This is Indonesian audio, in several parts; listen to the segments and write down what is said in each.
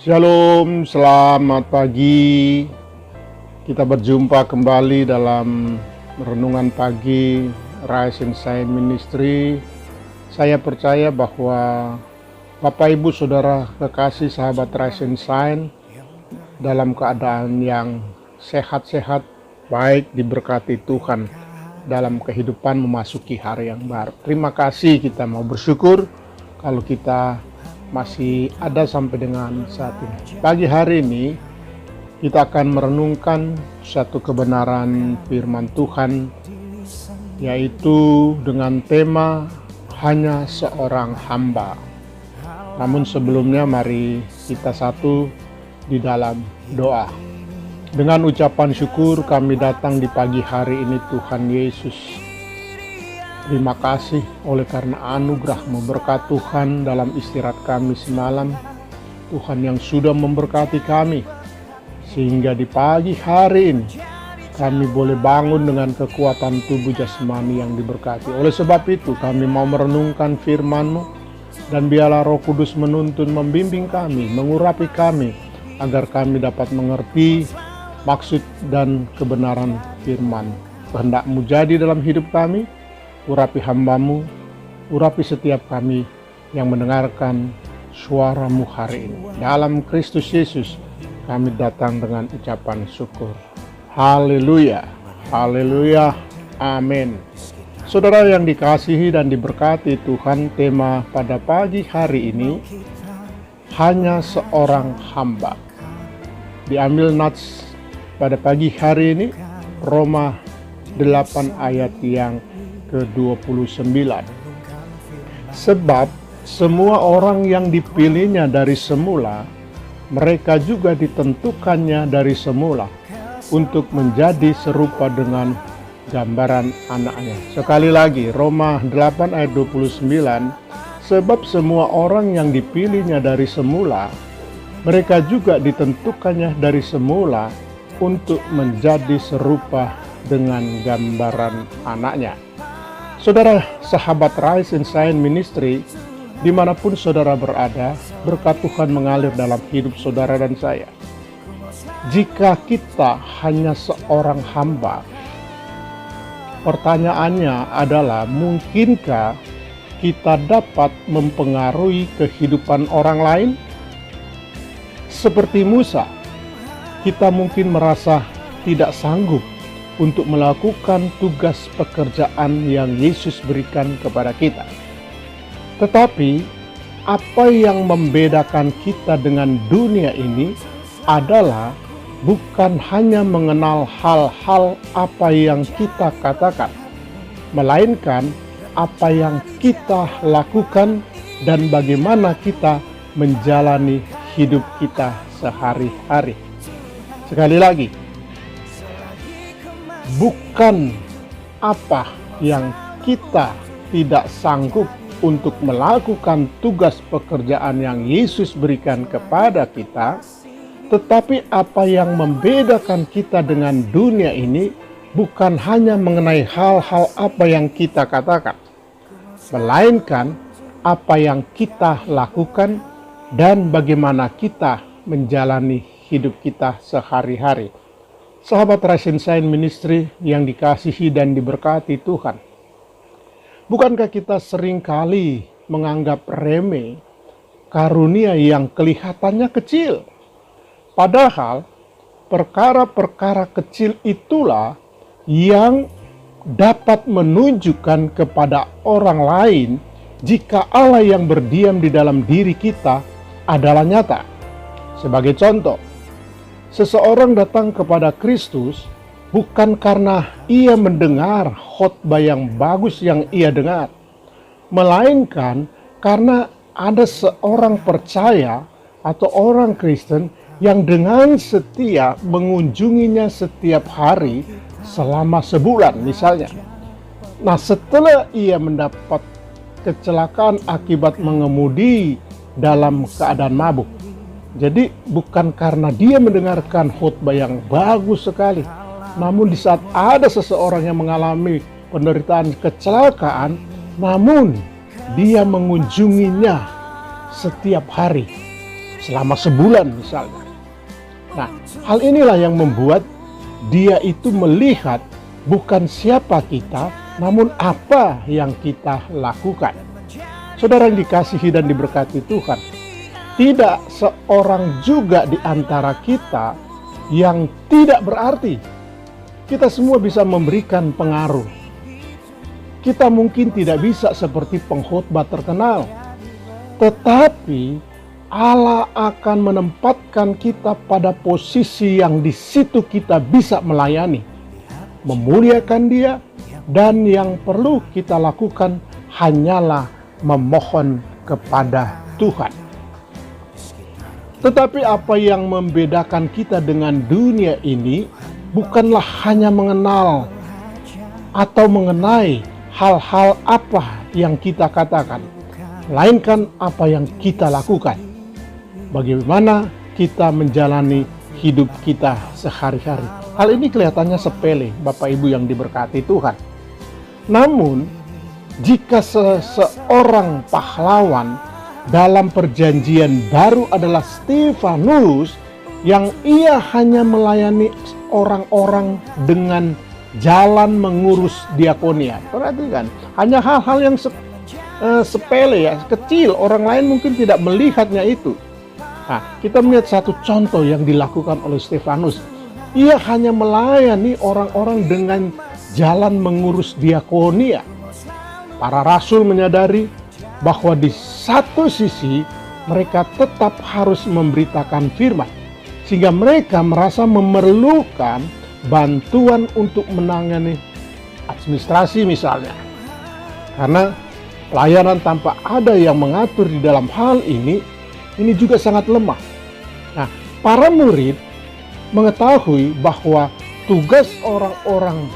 Shalom, selamat pagi. Kita berjumpa kembali dalam renungan pagi Rise and Shine Ministry. Saya percaya bahwa Bapak Ibu Saudara kekasih sahabat Rise and Shine dalam keadaan yang sehat-sehat, baik, diberkati Tuhan dalam kehidupan memasuki hari yang baru. Terima kasih, kita mau bersyukur kalau kita masih ada sampai dengan saat ini. Pagi hari ini kita akan merenungkan satu kebenaran firman Tuhan, yaitu dengan tema hanya seorang hamba. Namun sebelumnya mari kita satu di dalam doa. Dengan ucapan syukur kami datang di pagi hari ini, Tuhan Yesus. Terima kasih oleh karena anugerah-Mu, berkat Tuhan dalam istirahat kami semalam. Tuhan yang sudah memberkati kami, sehingga di pagi hari ini kami boleh bangun dengan kekuatan tubuh jasmani yang diberkati. Oleh sebab itu kami mau merenungkan firman-Mu, dan biarlah Roh Kudus menuntun, membimbing kami, mengurapi kami, agar kami dapat mengerti maksud dan kebenaran firman. Kehendak-Mu jadi dalam hidup kami. Urapi hamba-Mu, urapi setiap kami yang mendengarkan suara-Mu hari ini. Dalam Kristus Yesus kami datang dengan ucapan syukur. Haleluya, haleluya, amin. Saudara yang dikasihi dan diberkati Tuhan, tema pada pagi hari ini hanya seorang hamba. Diambil nats pada pagi hari ini Roma 8 ayat yang ke-29. Sebab semua orang yang dipilihnya dari semula, mereka juga ditentukannya dari semula untuk menjadi serupa dengan gambaran anaknya. Sekali lagi, Roma 8 ayat 29. Sebab semua orang yang dipilihnya dari semula, mereka juga ditentukannya dari semula untuk menjadi serupa dengan gambaran anaknya. Saudara sahabat Rise and Shine Ministry, dimanapun saudara berada, berkat Tuhan mengalir dalam hidup saudara dan saya. Jika kita hanya seorang hamba, pertanyaannya adalah, mungkinkah kita dapat mempengaruhi kehidupan orang lain? Seperti Musa, kita mungkin merasa tidak sanggup untuk melakukan tugas pekerjaan yang Yesus berikan kepada kita. Tetapi apa yang membedakan kita dengan dunia ini adalah bukan hanya mengenal hal-hal apa yang kita katakan, melainkan apa yang kita lakukan dan bagaimana kita menjalani hidup kita sehari-hari. Sekali lagi, bukan apa yang kita tidak sanggup untuk melakukan tugas pekerjaan yang Yesus berikan kepada kita, tetapi apa yang membedakan kita dengan dunia ini bukan hanya mengenai hal-hal apa yang kita katakan, melainkan apa yang kita lakukan dan bagaimana kita menjalani hidup kita sehari-hari. Sahabat Rise and Shine Ministry yang dikasihi dan diberkati Tuhan, bukankah kita seringkali menganggap remeh karunia yang kelihatannya kecil? Padahal perkara-perkara kecil itulah yang dapat menunjukkan kepada orang lain jika Allah yang berdiam di dalam diri kita adalah nyata. Sebagai contoh, seseorang datang kepada Kristus bukan karena ia mendengar khotbah yang bagus yang ia dengar, melainkan karena ada seorang percaya atau orang Kristen yang dengan setia mengunjunginya setiap hari selama sebulan misalnya. Nah, setelah ia mendapat kecelakaan akibat mengemudi dalam keadaan mabuk, jadi bukan karena dia mendengarkan khotbah yang bagus sekali, namun di saat ada seseorang yang mengalami penderitaan kecelakaan, namun dia mengunjunginya setiap hari. selama sebulan misalnya. Nah, hal inilah yang membuat dia itu melihat bukan siapa kita, namun apa yang kita lakukan. Saudara yang dikasihi dan diberkati Tuhan, tidak seorang juga di antara kita yang tidak berarti. Kita semua bisa memberikan pengaruh. Kita mungkin tidak bisa seperti pengkhotbah terkenal, tetapi Allah akan menempatkan kita pada posisi yang di situ kita bisa melayani, memuliakan Dia, dan yang perlu kita lakukan hanyalah memohon kepada Tuhan. Tetapi apa yang membedakan kita dengan dunia ini bukanlah hanya mengenal atau mengenai hal-hal apa yang kita katakan, melainkan apa yang kita lakukan. Bagaimana kita menjalani hidup kita sehari-hari. Hal ini kelihatannya sepele, Bapak Ibu yang diberkati Tuhan. Namun, jika seseorang pahlawan dalam perjanjian baru adalah Stefanus, yang ia hanya melayani orang-orang dengan jalan mengurus diakonia. Perhatikan, hanya hal-hal yang sepele ya, kecil, orang lain mungkin tidak melihatnya itu. Nah, kita melihat satu contoh yang dilakukan oleh Stefanus. Ia hanya melayani orang-orang dengan jalan mengurus diakonia. Para rasul menyadari bahwa di satu sisi mereka tetap harus memberitakan firman, sehingga mereka merasa memerlukan bantuan untuk menangani administrasi misalnya. Karena pelayanan tanpa ada yang mengatur di dalam hal ini juga sangat lemah. Nah, para murid mengetahui bahwa tugas orang-orang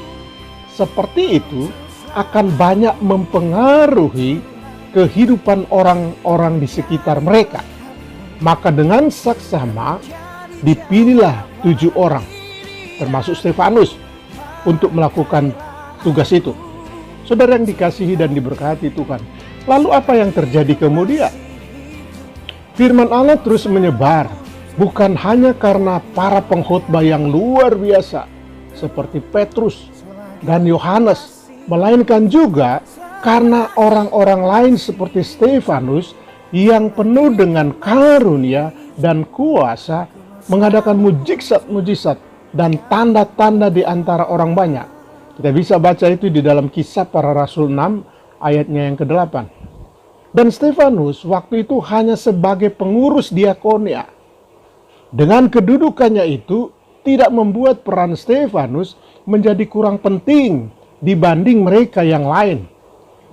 seperti itu akan banyak mempengaruhi kehidupan orang-orang di sekitar mereka. Maka dengan saksama dipilihlah 7 orang, termasuk Stefanus, untuk melakukan tugas itu. Saudara yang dikasihi dan diberkati Tuhan, lalu apa yang terjadi kemudian? Firman Allah terus menyebar, bukan hanya karena para pengkhotbah yang luar biasa seperti Petrus dan Yohanes, melainkan juga karena orang-orang lain seperti Stefanus yang penuh dengan karunia dan kuasa mengadakan mujizat-mujizat dan tanda-tanda di antara orang banyak. Kita bisa baca itu di dalam Kisah Para Rasul 6 ayatnya yang ke-8. Dan Stefanus waktu itu hanya sebagai pengurus diakonia. Dengan kedudukannya itu tidak membuat peran Stefanus menjadi kurang penting dibanding mereka yang lain.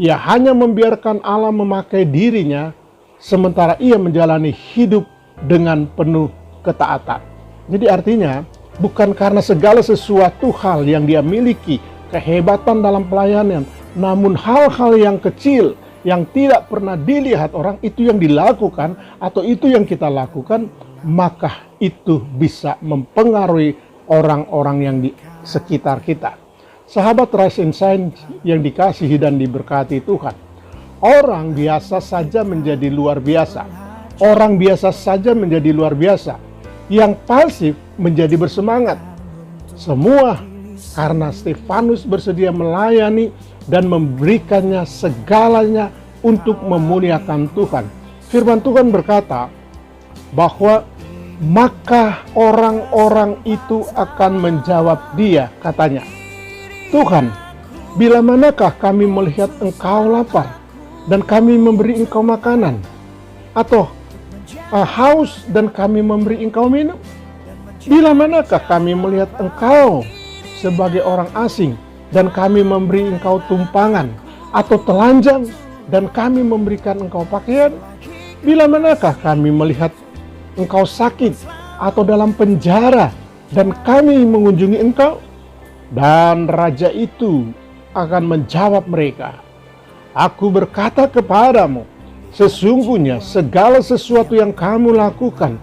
Ia hanya membiarkan Allah memakai dirinya sementara ia menjalani hidup dengan penuh ketaatan. Jadi artinya bukan karena segala sesuatu hal yang dia miliki, kehebatan dalam pelayanan, namun hal-hal yang kecil yang tidak pernah dilihat orang itu yang dilakukan atau itu yang kita lakukan, maka itu bisa mempengaruhi orang-orang yang di sekitar kita. Sahabat Rise and Shine yang dikasihi dan diberkati Tuhan, orang biasa saja menjadi luar biasa. Orang biasa saja menjadi luar biasa. Yang pasif menjadi bersemangat. Semua karena Stefanus bersedia melayani dan memberikannya segalanya untuk memuliakan Tuhan. Firman Tuhan berkata bahwa maka orang-orang itu akan menjawab dia, katanya, Tuhan, bila manakah kami melihat engkau lapar dan kami memberi engkau makanan, atau haus dan kami memberi engkau minum? Bila manakah kami melihat engkau sebagai orang asing dan kami memberi engkau tumpangan, atau telanjang dan kami memberikan engkau pakaian? Bila manakah kami melihat engkau sakit atau dalam penjara dan kami mengunjungi engkau? Dan raja itu akan menjawab mereka, Aku berkata kepadamu, sesungguhnya segala sesuatu yang kamu lakukan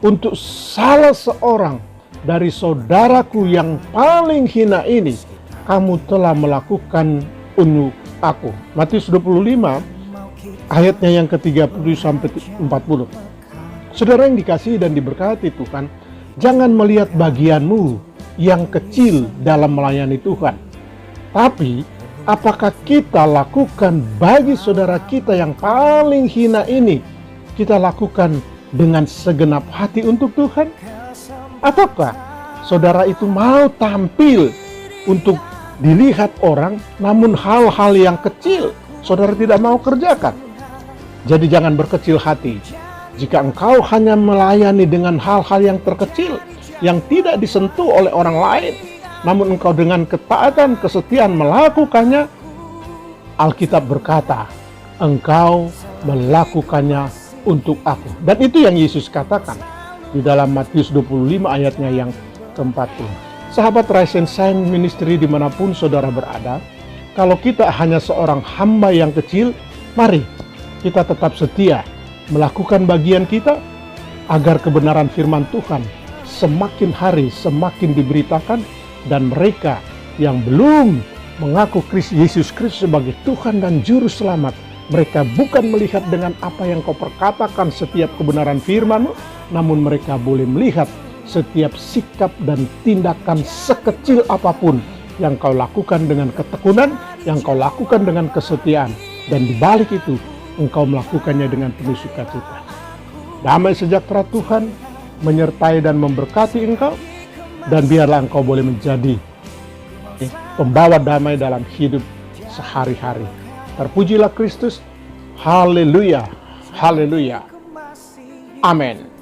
untuk salah seorang dari saudaraku yang paling hina ini, kamu telah melakukan untuk aku. Matius 25 ayatnya yang ke-30 sampai 40. Saudara yang dikasihi dan diberkati Tuhan, jangan melihat bagianmu yang kecil dalam melayani Tuhan. Tapi, apakah kita lakukan bagi saudara kita yang paling hina ini, kita lakukan dengan segenap hati untuk Tuhan? Ataukah saudara itu mau tampil untuk dilihat orang, namun hal-hal yang kecil saudara tidak mau kerjakan? Jadi jangan berkecil hati. Jika engkau hanya melayani dengan hal-hal yang terkecil, yang tidak disentuh oleh orang lain, namun engkau dengan ketaatan, kesetiaan melakukannya, Alkitab berkata, engkau melakukannya untuk aku. Dan itu yang Yesus katakan di dalam Matius 25 ayatnya yang ke-40. Sahabat Rise and Shine Ministry dimanapun saudara berada, kalau kita hanya seorang hamba yang kecil, mari kita tetap setia melakukan bagian kita agar kebenaran firman Tuhan semakin hari semakin diberitakan, dan mereka yang belum mengaku Yesus Kristus sebagai Tuhan dan Juru Selamat, mereka bukan melihat dengan apa yang kau perkatakan setiap kebenaran firman-Mu, namun mereka boleh melihat setiap sikap dan tindakan sekecil apapun yang kau lakukan dengan ketekunan, yang kau lakukan dengan kesetiaan, dan di balik itu engkau melakukannya dengan penuh sukacita. Damai sejahtera Tuhan menyertai dan memberkati engkau, dan biarlah engkau boleh menjadi pembawa damai dalam hidup sehari-hari. Terpujilah Kristus. Haleluya. Haleluya. Amin.